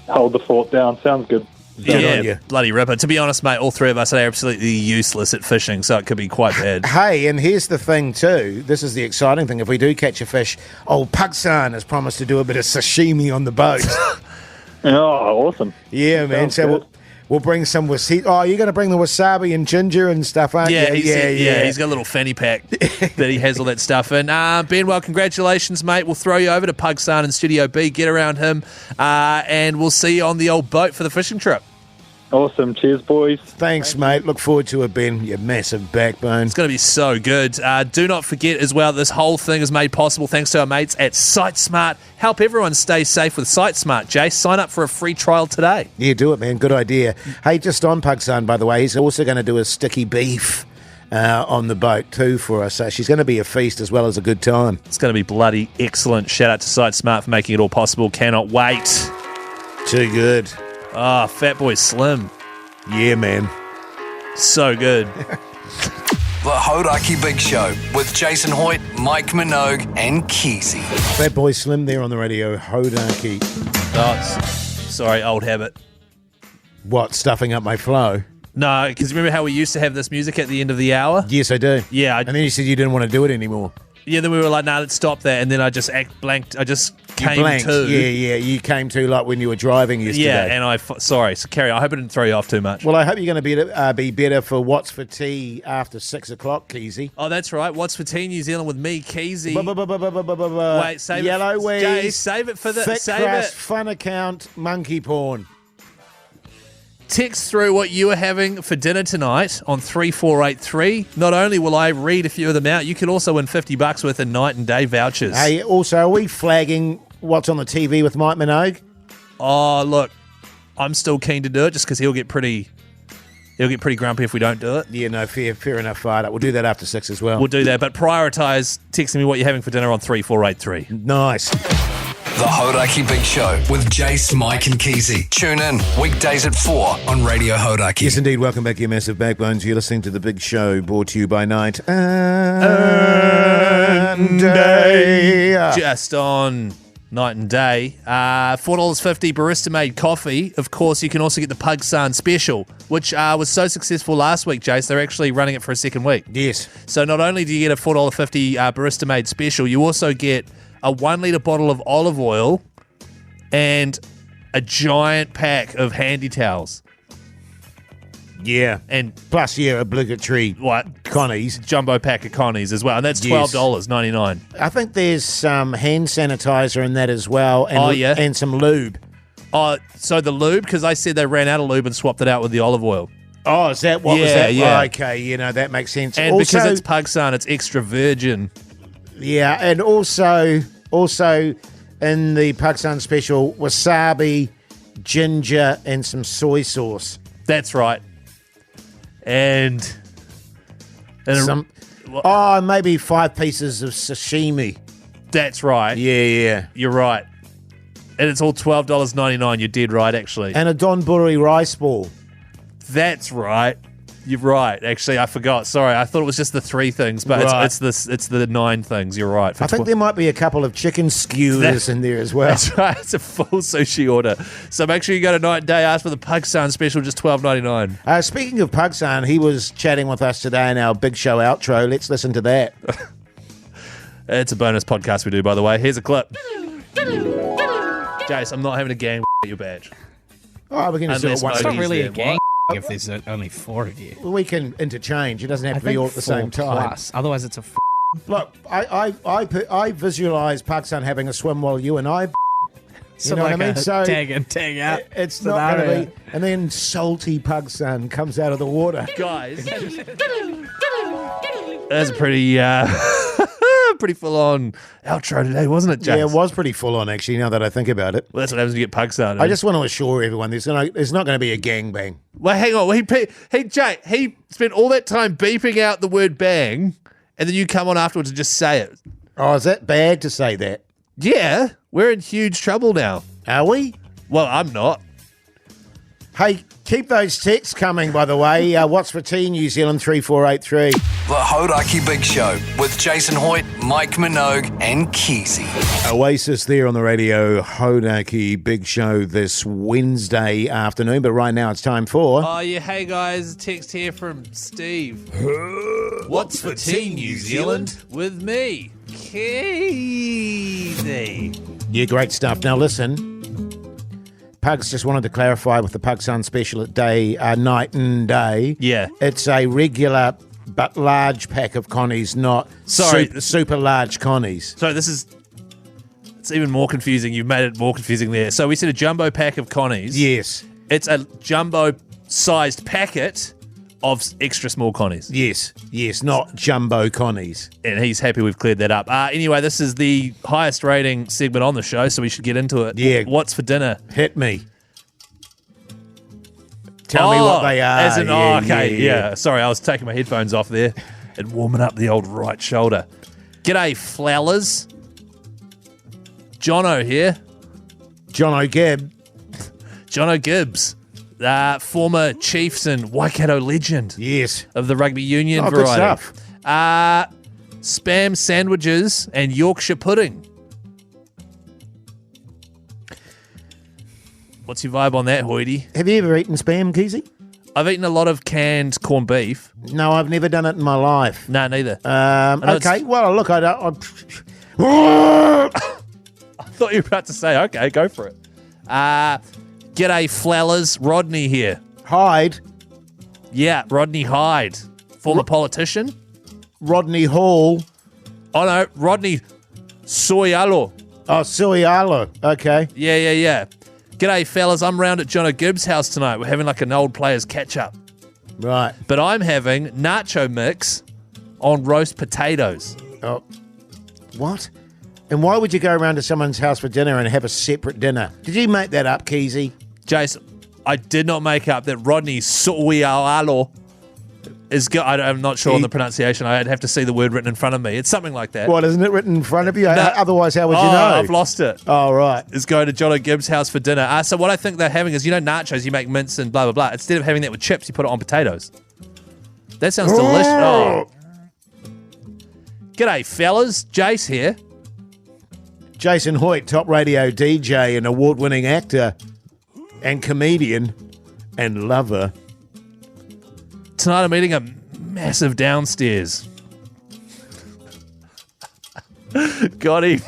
Hold the fort down. Sounds good. Good on you. Bloody ripper. To be honest, mate, all three of us are absolutely useless at fishing, so it could be quite bad. Hey, and here's the thing too. This is the exciting thing. If we do catch a fish, old Pug-San has promised to do a bit of sashimi on the boat. Oh, awesome. Yeah, man. So we'll bring some wasabi. Oh, you're going to bring the wasabi and ginger and stuff, aren't you? Yeah. He's got a little fanny pack that he has all that stuff in. Ben, well, congratulations, mate. We'll throw you over to Pug-San in Studio B. Get around him, and we'll see you on the old boat for the fishing trip. Awesome. Cheers, boys. Thanks, mate. Look forward to it, Ben. You massive backbone. It's going to be so good. Do not forget as well, this whole thing is made possible thanks to our mates at SightSmart. Help everyone stay safe with SightSmart, Jase. Sign up for a free trial today. Yeah, do it, man. Good idea. Hey, just on Pug-San, by the way, he's also going to do a sticky beef on the boat too for us. She's going to be a feast as well as a good time. It's going to be bloody excellent. Shout out to SightSmart for making it all possible. Cannot wait. Too good. Ah, Fat Boy Slim. Yeah, man. So good. The Hodaki Big Show with Jason Hoyt, Mike Minogue, and Keyzie. Fat Boy Slim there on the Radio Hodaki. Oh, sorry, old habit. What, stuffing up my flow? No, because remember how we used to have this music at the end of the hour? Yes, I do. Yeah. And then you said you didn't want to do it anymore. Yeah, then we were like, nah, let's stop that. And then I just blanked. I just came to. Yeah. You came to like when you were driving yesterday. Yeah, and sorry, so carry on. I hope I didn't throw you off too much. Well, I hope you're going to be better for What's for Tea after 6 o'clock, Keyzie. Oh, that's right. What's for Tea New Zealand with me, Keyzie. Wait, save Yellow it. Jay, save it for the... Thick save crust, it. fun account, monkey porn. Text through what you are having for dinner tonight on 3483. Not only will I read a few of them out, you can also win $50 worth of night and day vouchers. Hey, also, are we flagging what's on the TV with Mike Minogue? Oh, look, I'm still keen to do it just because he'll get pretty grumpy if we don't do it. Yeah, no, fair enough, fired up. We'll do that after 6 as well. We'll do that, but prioritise texting me what you're having for dinner on 3483. Nice. The Hodaki Big Show with Jase, Mike, and Keyzie. Tune in weekdays at 4 on Radio Hodaki. Yes, indeed. Welcome back, you massive backbones. You're listening to The Big Show, brought to you by Night and Day. Just on Night and Day. $4.50 barista-made coffee. Of course, you can also get the Pug-San special, which was so successful last week, Jase. They're actually running it for a second week. Yes. So not only do you get a $4.50 barista-made special, you also get a 1 litre bottle of olive oil and a giant pack of handy towels. Yeah. And plus, obligatory Connies. Jumbo pack of Connies as well. And that's $12.99. I think there's some hand sanitizer in that as well. And, and some lube. Oh, so the lube, because I said they ran out of lube and swapped it out with the olive oil. Oh, is that what was that? Yeah. Okay, that makes sense. And also, because it's Pug-San, it's extra virgin. Yeah, and also in the Pug-San special, wasabi, ginger, and some soy sauce. That's right. And maybe 5 pieces of sashimi. That's right. Yeah. You're right. And it's all $12.99. You're dead right, actually. And a donburi rice ball. That's right. You're right. Actually, I forgot. Sorry, I thought it was just the 3 things, but it's the 9 things. You're right. I think there might be a couple of chicken skewers in there as well. That's right. It's a full sushi order. So make sure you go to Night and Day. Ask for the Pug-San special, just $12.99. Speaking of Pug-San, he was chatting with us today in our big show outro. Let's listen to that. It's a bonus podcast we do, by the way. Here's a clip. Jase, I'm not having a gang at your badge. Oh, we're going to do it once. It's not really a gang. If there's only 4 of you. Well, we can interchange. It doesn't have to be all at the same time. Plus. Otherwise, it's a Look, I visualise Pug-San having a swim while you and I you know what I mean? So tag in, tag out. It's not going to be... And then salty Pug-San comes out of the water. Guys. That's a pretty... pretty full-on outro today, wasn't it, Jase? Yeah, it was pretty full-on, actually, now that I think about it. Well, that's what happens when you get Pug-San. I just want to assure everyone there's not going to be a gangbang. Well, hang on. Jay, he spent all that time beeping out the word bang, and then you come on afterwards and just say it. Oh, is that bad to say that? Yeah, we're in huge trouble now. Are we? Well, I'm not. Hey, keep those texts coming, by the way. What's for tea, New Zealand 3483. The Hodaki Big Show with Jason Hoyt, Mike Minogue, and Keyzie. Oasis there on the radio, Hodaki Big Show this Wednesday afternoon. But right now it's time for... Oh, yeah. Hey, guys. Text here from Steve. What's for tea, New Zealand? With me, Keyzie. Yeah, great stuff. Now, listen... Pugs just wanted to clarify with the Pug-San special at night and day. Yeah. It's a regular but large pack of Connies, not super large Connies. So it's even more confusing. You've made it more confusing there. So we said a jumbo pack of Connies. Yes. It's a jumbo-sized packet of extra small Connies. Yes, not jumbo Connies. And he's happy we've cleared that up. Anyway, this is the highest rating segment on the show, so we should get into it. Yeah. What's for dinner? Hit me. Tell me what they are. As in, yeah. Sorry, I was taking my headphones off there and warming up the old right shoulder. G'day, flowers. Jono here. Jono Gibb. Jono Gibbs. Former Chiefs and Waikato legend. Yes. Of the rugby union variety. Good stuff. Spam sandwiches and Yorkshire pudding. What's your vibe on that, Hoyty? Have you ever eaten spam, Keyzie? I've eaten a lot of canned corned beef. No, I've never done it in my life. No, neither. Okay, well, look, I thought you were about to say, okay, go for it. G'day, flowers. Rodney here. Hyde? Yeah, Rodney Hyde. Former politician. Rodney Hall? Oh, no, Rodney Soialo. Oh, Soialo. Okay. Yeah. G'day, fellas. I'm round at Jono Gibbs' house tonight. We're having like an old players catch-up. Right. But I'm having nacho mix on roast potatoes. Oh, what? And why would you go around to someone's house for dinner and have a separate dinner? Did you make that up, Keyzie? Jason, I did not make up that Rodney Soialo is good. I'm not sure on the pronunciation. I'd have to see the word written in front of me. It's something like that. What, isn't it written in front of you? No. Otherwise, how would you know? I've lost it. Oh, right. Is going to Jono Gibbs' house for dinner. So what I think they're having is, nachos, you make mince and blah, blah, blah. Instead of having that with chips, you put it on potatoes. That sounds delicious. Oh. G'day, fellas. Jase here. Jason Hoyt, top radio DJ and award-winning actor and comedian and lover. Tonight I'm eating a massive downstairs. Got him.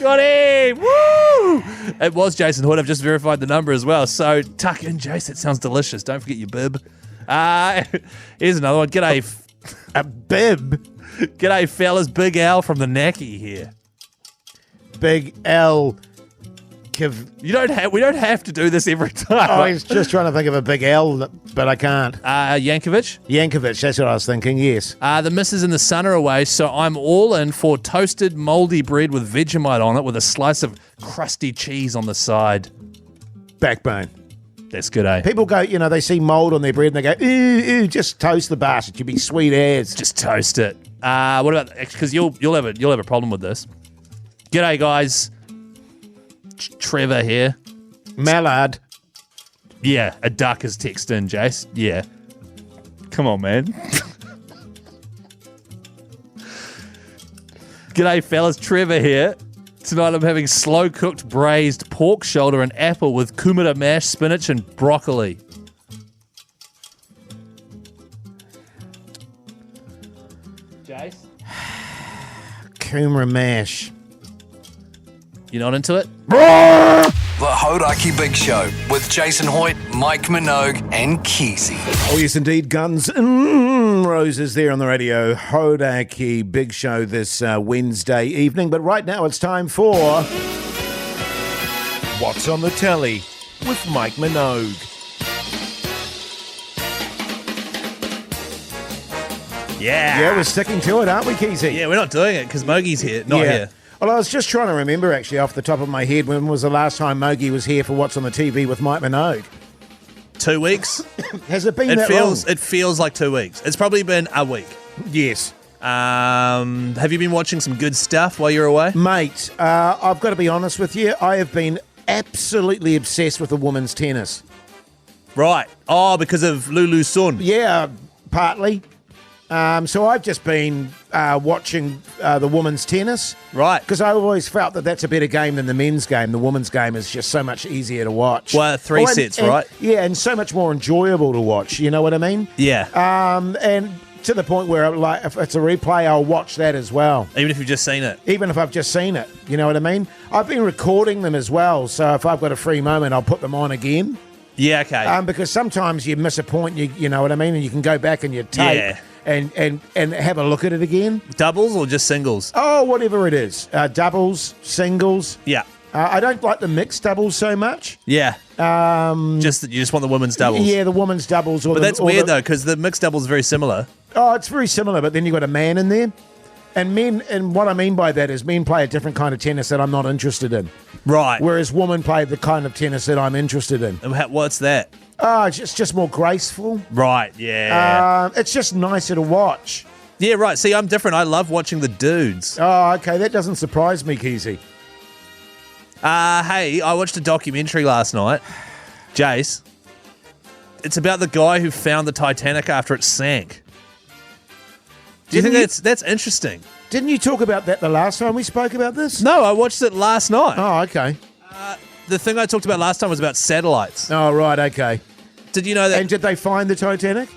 Got him. Woo! It was Jason Hood. I've just verified the number as well. So tuck in, Jace. That sounds delicious. Don't forget your bib. Here's another one. G'day. A bib? G'day, fellas. Big Al from the Nacky here. Big L. We don't have to do this every time. I was just trying to think of a big L, but I can't. Yankovic? Yankovic, that's what I was thinking, yes. The missus and the son are away, so I'm all in for toasted mouldy bread with Vegemite on it with a slice of crusty cheese on the side. Backbone. That's good, eh? People go, they see mould on their bread and they go, ooh, just toast the bastard. You'd be sweet as. Just toast it. What about, because you'll have a problem with this. G'day, guys. Trevor here. Mallard. Yeah, a duck has texted in, Jace. Yeah. Come on, man. G'day, fellas. Trevor here. Tonight I'm having slow-cooked braised pork shoulder and apple with kumara mash, spinach, and broccoli. Jace? Kumara mash. You not into it? The Hodaki Big Show with Jason Hoyt, Mike Minogue, and Keyzie. Oh, yes, indeed. Guns N' Roses there on the radio. Hodaki Big Show this Wednesday evening. But right now it's time for What's on the Telly with Mike Minogue. Yeah. Yeah, we're sticking to it, aren't we, Keyzie? Yeah, we're not doing it because Mogie's here. Not here. Well, I was just trying to remember, actually, off the top of my head, when was the last time Mogi was here for What's on the TV with Mike Minogue? 2 weeks. Has it been that long? It feels like 2 weeks. It's probably been a week. Yes. Have you been watching some good stuff while you're away? Mate, I've got to be honest with you. I have been absolutely obsessed with the women's tennis. Right. Oh, because of Lulu Sun. Yeah, partly. So I've just been watching the women's tennis. Right. Because I always felt that that's a better game than the men's game. The women's game is just so much easier to watch. Well, three sets, right? Yeah, and so much more enjoyable to watch. You know what I mean? Yeah. And to the point where, like, if it's a replay, I'll watch that as well. Even if you've just seen it? Even if I've just seen it. You know what I mean? I've been recording them as well, so if I've got a free moment, I'll put them on again. Yeah, okay. Because sometimes you miss a point, you know what I mean? And you can go back and you tape. Yeah. And have a look at it again. Doubles or just singles? Oh, whatever it is. Doubles, singles. Yeah. I don't like the mixed doubles so much. Yeah. You just want the women's doubles. Yeah, the women's doubles. But that's weird, though, because the mixed doubles are very similar. Oh, it's very similar, but then you've got a man in there. And what I mean by that is men play a different kind of tennis that I'm not interested in. Right. Whereas women play the kind of tennis that I'm interested in. And what's that? It's just more graceful. Right, yeah. It's just nicer to watch. Yeah, right. See, I'm different. I love watching the dudes. Oh, okay. That doesn't surprise me, Keyzie. Hey, I watched a documentary last night. Jase. It's about the guy who found the Titanic after it sank. Do you think that's interesting? Didn't you talk about that the last time we spoke about this? No, I watched it last night. Oh, okay. The thing I talked about last time was about satellites. Oh, right, okay. Did you know that? And did they find the Titanic?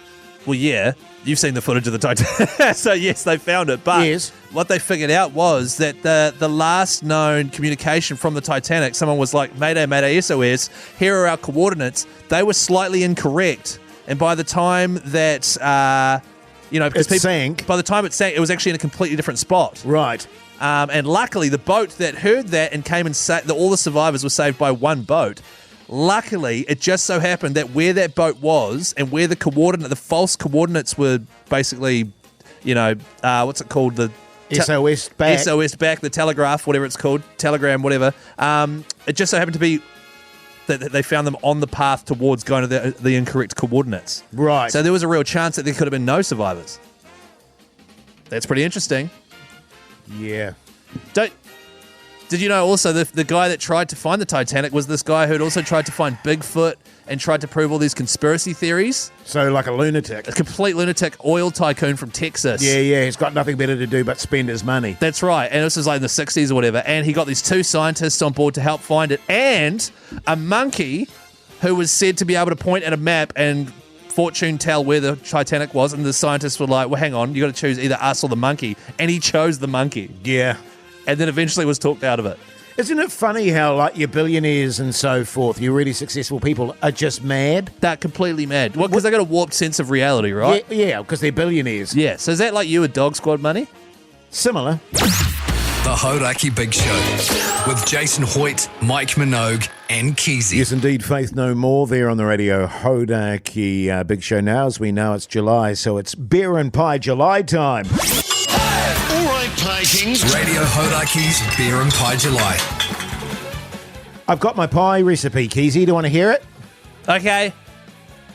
Well, yeah. You've seen the footage of the Titanic. So, yes, they found it. But yes. What they figured out was that the last known communication from the Titanic, someone was like, Mayday, Mayday, SOS, here are our coordinates. They were slightly incorrect. And by the time that, because it sank. By the time it sank, it was actually in a completely different spot. Right. And luckily, the boat that heard that and came and all the survivors were saved by one boat. Luckily, it just so happened that where that boat was and where the false coordinates were basically, what's it called? The SOS back. SOS back, the telegraph, whatever it's called, telegram, whatever. It just so happened to be that they found them on the path towards going to the incorrect coordinates. Right. So there was a real chance that there could have been no survivors. That's pretty interesting. Yeah. Did you know also the guy that tried to find the Titanic was this guy who had also tried to find Bigfoot and tried to prove all these conspiracy theories? So like a lunatic. A complete lunatic oil tycoon from Texas. Yeah, he's got nothing better to do but spend his money. That's right. And this was like in the 60s or whatever. And he got these two scientists on board to help find it. And a monkey who was said to be able to point at a map and fortune tell where the Titanic was. And the scientists were like, well, hang on, you got to choose either us or the monkey. And he chose the monkey. Yeah. And then eventually was talked out of it. Isn't it funny how, like, your billionaires and so forth, your really successful people are just mad? They're completely mad. Well, because they got a warped sense of reality, right? Yeah, because they're billionaires. Yeah. So is that like you with Dog Squad money? Similar. The Hodaki Big Show with Jason Hoyt, Mike Minogue, and Keyzie. Yes, indeed, Faith No More there on the radio. Hodaki Big Show now. As we know, it's July, so it's beer and pie July time. All right, Pie Kings. Radio Hodaki's Beer and Pie July. I've got my pie recipe, Keyzie. Do you want to hear it? Okay.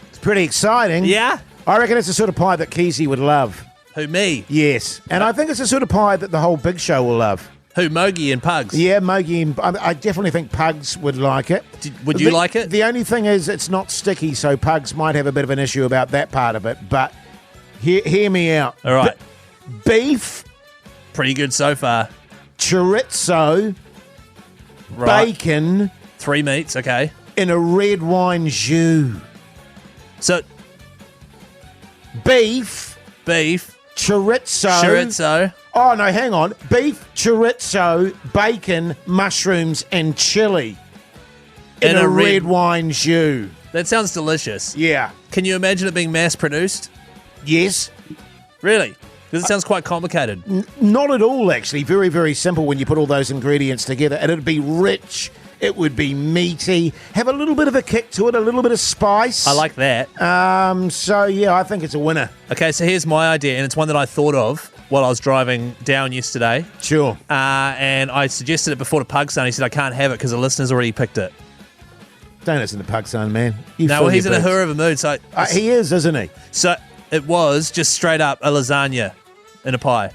It's pretty exciting. Yeah? I reckon it's the sort of pie that Keyzie would love. Who, me? Yes. And I think it's the sort of pie that the whole Big Show will love. Who, Mogi and Pugs? Yeah, Mogi and... I definitely think Pugs would like it. Would you like it? The only thing is it's not sticky, so Pugs might have a bit of an issue about that part of it. But hear me out. All right. Beef... Pretty good so far. Chorizo, Right. bacon 3 meats, okay. in a red wine jus. So, Beef, chorizo. Oh, no, hang on. Beef, chorizo, bacon, mushrooms, and chili in a red wine jus. That sounds delicious. Yeah. Can you imagine it being mass-produced? Yes. Really? Because it sounds quite complicated. Not at all, actually. Very, very simple when you put all those ingredients together. And it'd be rich. It would be meaty. Have a little bit of a kick to it, a little bit of spice. I like that. So, yeah, I think it's a winner. Okay, so here's my idea, and it's one that I thought of while I was driving down yesterday. Sure. And I suggested it before to Pug-San. He said, I can't have it because the listeners already picked it. Don't listen to Pug-San, man. No, well, he's in a hurry of a mood. So he is, isn't he? So it was just straight up a lasagna in a pie.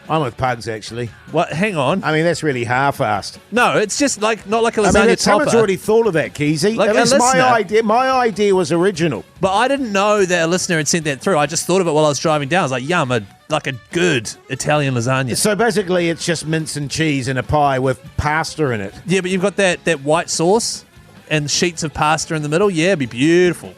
I'm with Pugs, actually. What? Hang on. I mean, that's really half-assed. No, it's just like not like a lasagna I mean, topper. someone's already thought of that, Keyzie. Like At a least listener. my idea was original. But I didn't know that a listener had sent that through. I just thought of it while I was driving down. I was like, yum, like a good Italian lasagna. So basically, it's just mince and cheese in a pie with pasta in it. Yeah, but you've got that white sauce and sheets of pasta in the middle. Yeah, it'd be beautiful.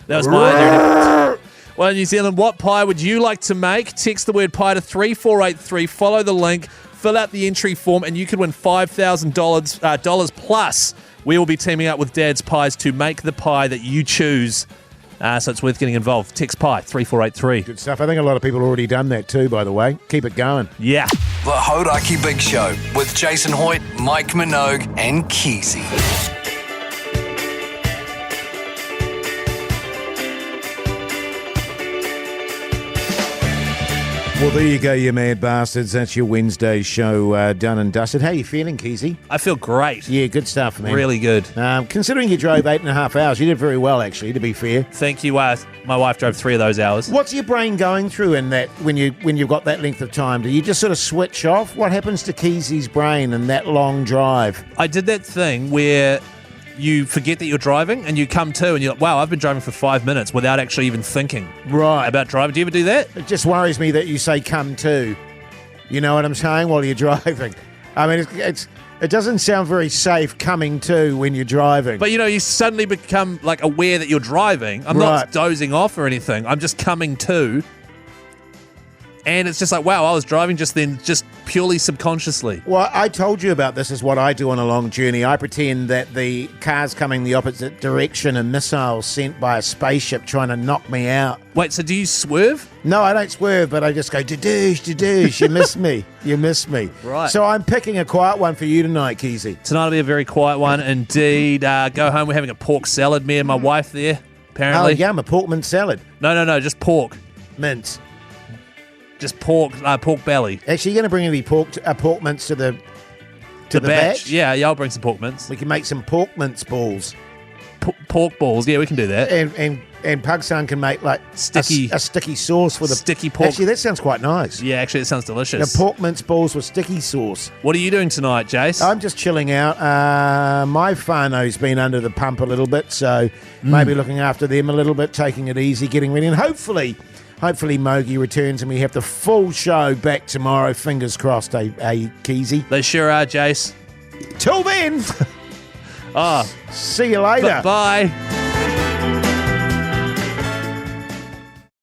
That was my idea. Well, New Zealand, what pie would you like to make? Text the word pie to 3483. Follow the link. Fill out the entry form, and you could win $5,000 plus. We will be teaming up with Dad's Pies to make the pie that you choose. So it's worth getting involved. Text pie 3483. Good stuff. I think a lot of people have already done that too, by the way. Keep it going. Yeah. The Hodaki Big Show with Jason Hoyt, Mike Minogue, and Keyzie. Well, there you go, you mad bastards. That's your Wednesday show done and dusted. How you feeling, Keyzie? I feel great. Yeah, good stuff, man. Really good. Considering you drove 8.5 hours, you did very well, actually, to be fair. Thank you. My wife drove 3 of those hours. What's your brain going through in that when you've got that length of time? Do you just sort of switch off? What happens to Keyzie's brain in that long drive? I did that thing where you forget that you're driving and you come to and you're like, wow, I've been driving for 5 minutes without actually even thinking about driving. Do you ever do that? It just worries me that you say come to. You know what I'm saying? While you're driving. I mean, it doesn't sound very safe coming to when you're driving. But, you suddenly become, like, aware that you're driving. I'm not dozing off or anything. I'm just coming to. And it's just like, wow, I was driving just then, just purely subconsciously. Well, I told you about this is what I do on a long journey. I pretend that the car's coming the opposite direction, a missile sent by a spaceship trying to knock me out. Wait, so do you swerve? No, I don't swerve, but I just go, da-doosh, you miss me, you miss me. Right. So I'm picking a quiet one for you tonight, Keyzie. Tonight will be a very quiet one indeed. Go home, we're having a pork salad, me and my wife there, apparently. Oh, yum, a pork mince salad. No, just pork. Mince. Just pork belly. Actually, you're going to bring any pork mince to the batch? Yeah, I'll bring some pork mince. We can make some pork mince balls. Pork balls, yeah, we can do that. And Pug-San can make like a sticky sauce with sticky pork. Actually, that sounds quite nice. Yeah, actually, it sounds delicious. The pork mince balls with sticky sauce. What are you doing tonight, Jase? I'm just chilling out. My whānau's been under the pump a little bit, so maybe looking after them a little bit, taking it easy, getting ready, and hopefully Mogi returns and we have the full show back tomorrow. Fingers crossed, Keyzie? They sure are, Jase. Till then. See you later. Bye.